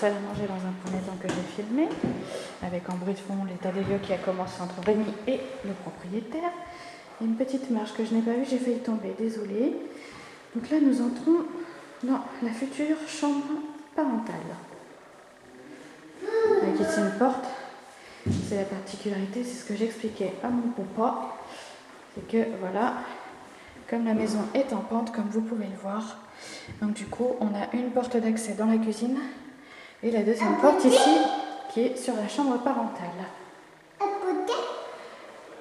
salle à manger dans un premier temps que j'ai filmé, avec en bruit de fond l'état des lieux qui a commencé entre Rémi et le propriétaire. Et une petite marche que je n'ai pas vue, j'ai failli tomber, désolée. Donc là, nous entrons dans la future chambre parentale. Avec ici une porte, c'est la particularité, c'est ce que j'expliquais à mon papa. C'est que voilà, comme la maison est en pente, comme vous pouvez le voir, donc du coup, on a une porte d'accès dans la cuisine et la deuxième porte ici, qui est sur la chambre parentale.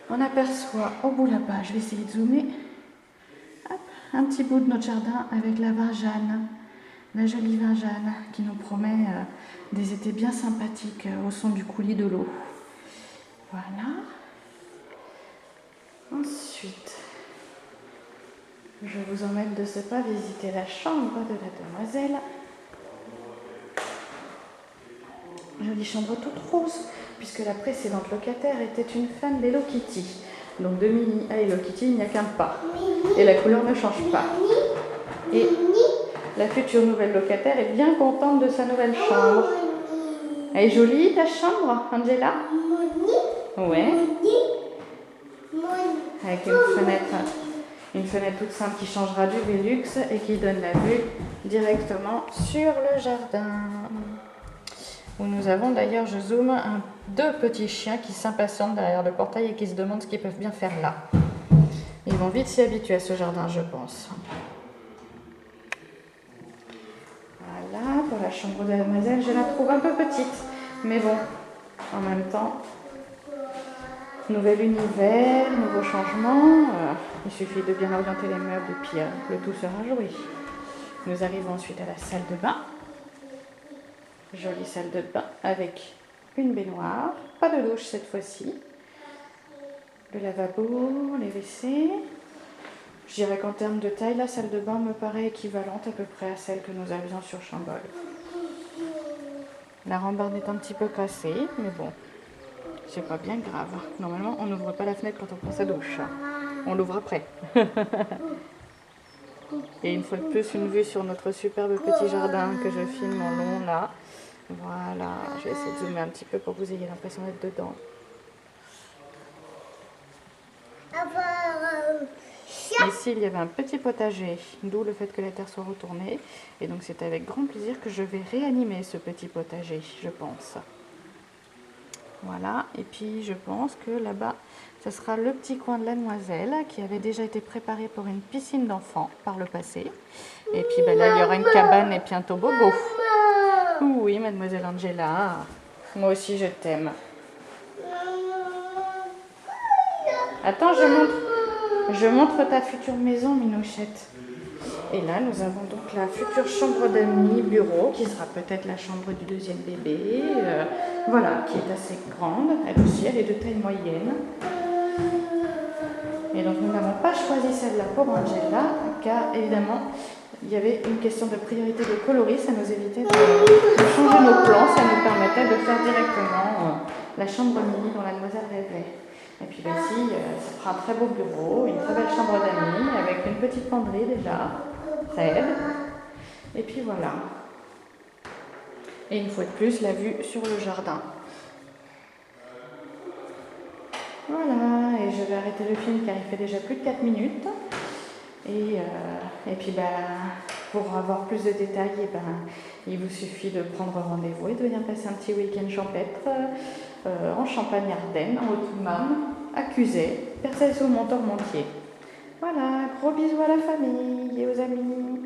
On aperçoit au bout là-bas, je vais essayer de zoomer, hop, un petit bout de notre jardin avec la Vinjane, la jolie Vinjane qui nous promet des étés bien sympathiques au son du coulis de l'eau. Voilà. Ensuite, je vous emmène de ce pas visiter la chambre de la demoiselle. Jolie chambre toute rose, puisque la précédente locataire était une fan d'Hello Kitty. Donc de Minnie à Hello Kitty, il n'y a qu'un pas. Et la couleur ne change pas. Et la future nouvelle locataire est bien contente de sa nouvelle chambre. Elle est jolie ta chambre, Angela? Ouais. Avec une fenêtre toute simple qui changera du Velux et qui donne la vue directement sur le jardin. Où nous avons d'ailleurs, je zoome, deux petits chiens qui s'impatientent derrière le portail et qui se demandent ce qu'ils peuvent bien faire là. Ils vont vite s'y habituer à ce jardin, je pense. Voilà, pour la chambre de la demoiselle, je la trouve un peu petite. Mais bon, en même temps, nouvel univers, nouveau changement. Il suffit de bien orienter les meubles et puis le tout sera joué. Nous arrivons ensuite à la salle de bain. Jolie salle de bain avec une baignoire, pas de douche cette fois-ci, le lavabo, les WC. Je dirais qu'en termes de taille, la salle de bain me paraît équivalente à peu près à celle que nous avions sur Chambol. La rambarde est un petit peu cassée, mais bon, c'est pas bien grave. Normalement, on n'ouvre pas la fenêtre quand on prend sa douche. On l'ouvre après. Et une fois de plus, une vue sur notre superbe petit jardin que je filme en long là. Voilà, je vais essayer de zoomer un petit peu pour que vous ayez l'impression d'être dedans. Ici, il y avait un petit potager, d'où le fait que la terre soit retournée. Et donc, c'est avec grand plaisir que je vais réanimer ce petit potager, je pense. Voilà, et puis je pense que là-bas, ce sera le petit coin de la demoiselle qui avait déjà été préparé pour une piscine d'enfants par le passé. Et puis ben là, il y aura une cabane et puis un toboggan. Oui, mademoiselle Angela, moi aussi je t'aime. Attends, je montre ta future maison, Minouchette. Et là, nous avons donc la future chambre d'amis, bureau, qui sera peut-être la chambre du deuxième bébé. Voilà, qui est assez grande. Elle aussi, elle est de taille moyenne. Et donc, nous n'avons pas choisi celle-là pour Angela, car évidemment, il y avait une question de priorité de coloris. Ça nous évitait de changer nos plans. Ça nous permettait de faire directement la chambre mini dont la demoiselle rêvait. Et puis ici, ça fera un très beau bureau, une très belle chambre d'amis, avec une petite penderie déjà. Ça aide. Et puis voilà. Et une fois de plus, la vue sur le jardin. Voilà, et je vais arrêter le film car il fait déjà plus de 4 minutes. Et puis pour avoir plus de détails, il vous suffit de prendre rendez-vous et de venir passer un petit week-end champêtre en Champagne-Ardenne, en Haute-Marne, à Cuzet, Percé-sous-Montormentier. Voilà, gros bisous à la famille et aux amis.